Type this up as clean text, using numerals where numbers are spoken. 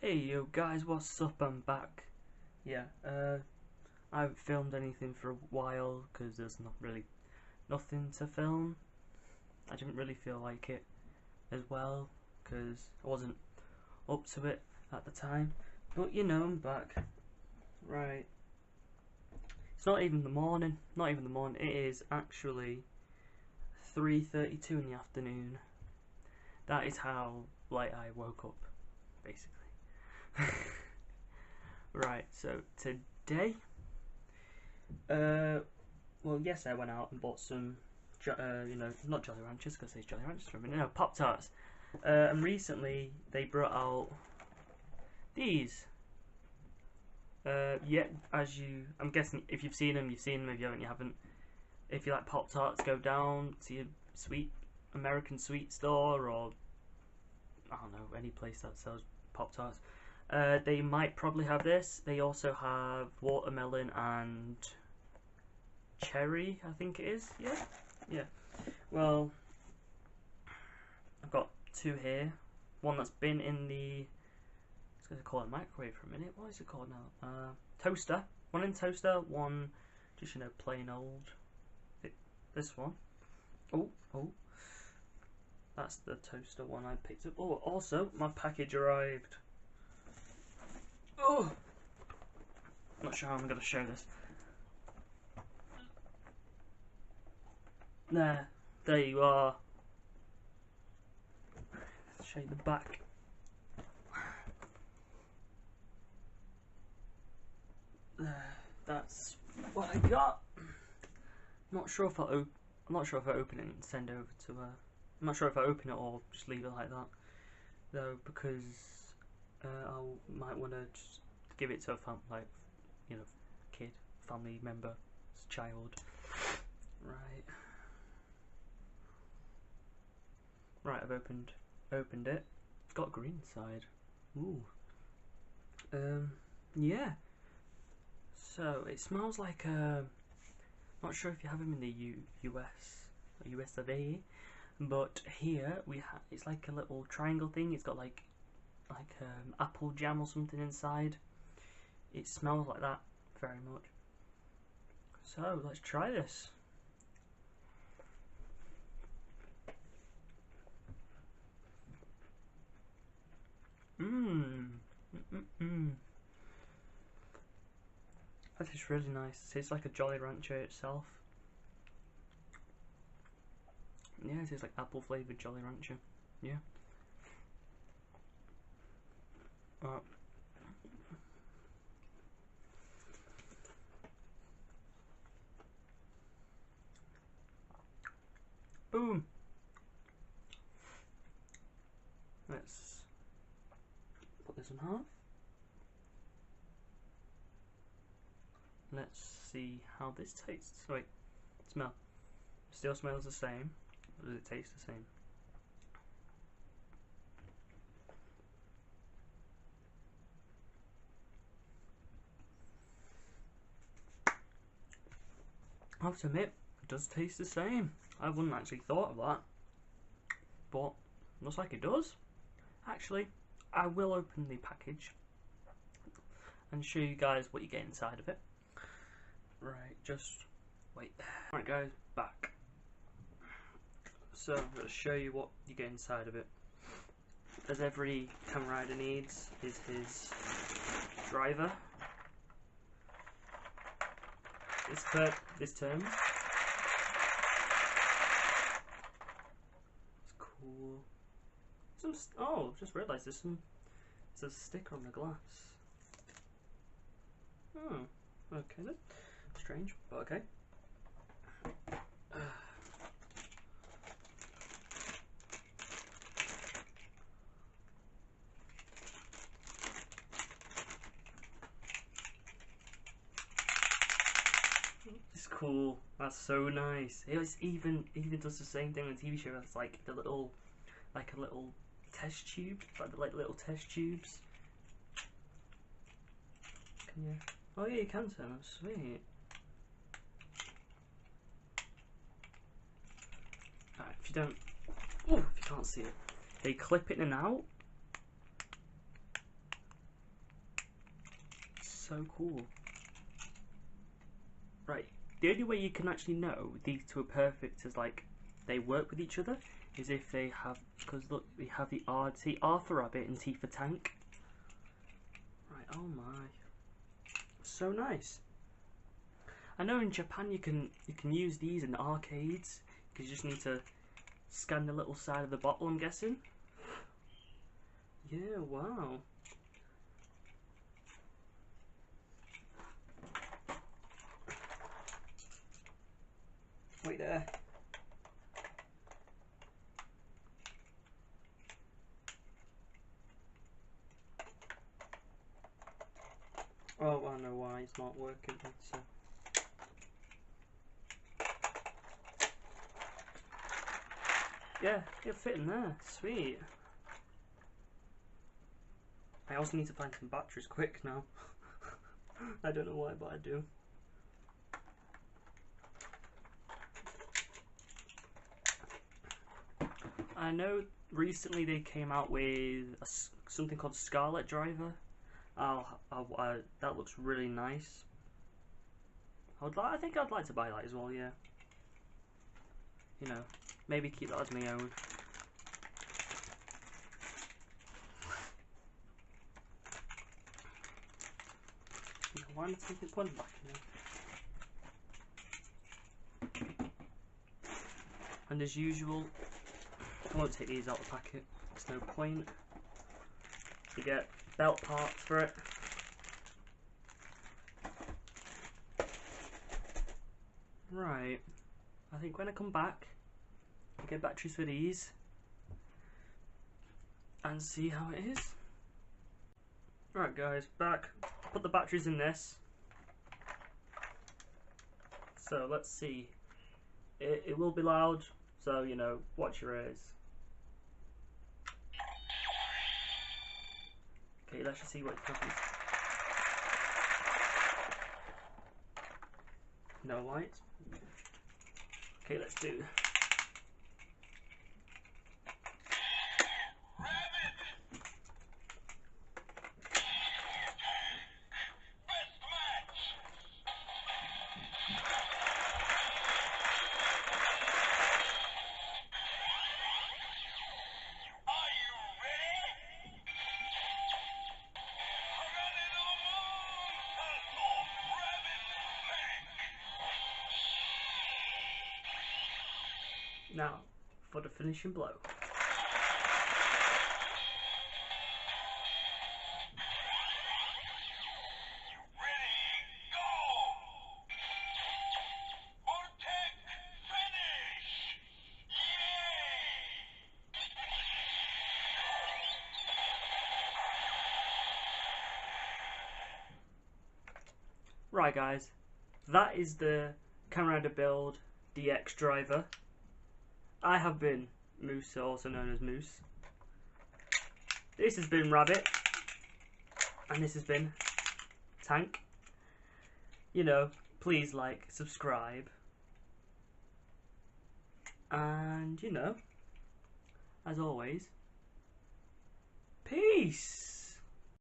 Hey yo guys, what's up? I'm back. Yeah, I haven't filmed anything for a while because there's not really nothing to film. I didn't really feel like it as well because I wasn't up to it at the time. But you know, I'm back. Right. It's not even the morning. Not even the morning. It is actually 3:32 in the afternoon. That is how late I woke up, basically. Right, so today, well, yes, I went out and bought some, not Jolly Ranchers, because there's Jolly Ranchers for a minute, no, Pop Tarts. And recently they brought out these. Yeah, I'm guessing if you've seen them, you've seen them. If you haven't, you haven't. If you like Pop Tarts, go down to your American sweet store, or I don't know, any place that sells Pop Tarts. They might probably have this. They also have watermelon and cherry, I think it is. Yeah. Well, I've got two here. One that's been in the, it's going to call it microwave for a minute. What is it called now? Toaster. One in toaster. One just plain old. This one. Oh. That's the toaster one I picked up. Oh, also my package arrived. Oh, I'm not sure how I'm going to show this. There you are. Let's show you the back. That's what I got. I'm not sure if I open it and send over to I'm not sure if I open it or just leave it like that, though, because I might want to just give it to a kid, family member, child. Right, I've opened it. It's got green inside. Ooh. Yeah. So it smells like not sure if you have them in the US of A, but here we have. It's like a little triangle thing. It's got like apple jam or something inside. It smells like that very much. So let's try this. That is really nice. It tastes like a Jolly Rancher itself. Yeah, it tastes like apple flavoured Jolly Rancher. Yeah. Boom. Let's put this in half. Let's see how this tastes. Wait, smell. Still smells the same. Or does it taste the same? I have to admit, it does taste the same. I wouldn't actually thought of that, but looks like it does. Actually, I will open the package and show you guys what you get inside of it. Right, just wait. Alright guys, back. So I'm going to show you what you get inside of it. As every camera rider needs, is his driver. This term. It's cool. Oh, just realised there's a sticker on the glass. Oh, okay then. Strange, but okay. It's cool. That's so nice. It was even does the same thing on the TV show. It's like a little test tube, like little test tubes. Can you? Oh yeah, you can turn them. Sweet. Right, if you can't see it, they clip it in and out. so cool. Right, the only way you can actually know these two are perfect as like they work with each other is if they have, because look, we have the R, see, R for rabbit and T for tank. Right, oh my, so nice. I know in Japan you can use these in arcades because you just need to scan the little side of the bottle, I'm guessing. Yeah, wow. Wait there. Oh, I know why it's not working. It's, yeah, it'll fit in there. Sweet. I also need to find some batteries quick now. I don't know why, but I do. I know recently they came out with something called Scarlet Driver. That looks really nice. I think I'd like to buy that as well, yeah. You know, maybe keep that as my own. Why am I taking one back now? And as usual, I won't take these out of the packet. There's no point. You get belt parts for it. Right. I think when I come back, I'll get batteries for these and see how it is. Right guys, back. Put the batteries in this. So let's see. It will be loud, so you know, watch your ears. Okay, let's just see what happens. No lights. Okay, let's do. Now, for the finishing blow. Right guys, that is the Kamen Rider Build DX driver. I have been Moose, also known as Moose. This has been Rabbit. And this has been Tank. You know, please like, subscribe. And, you know, as always, peace!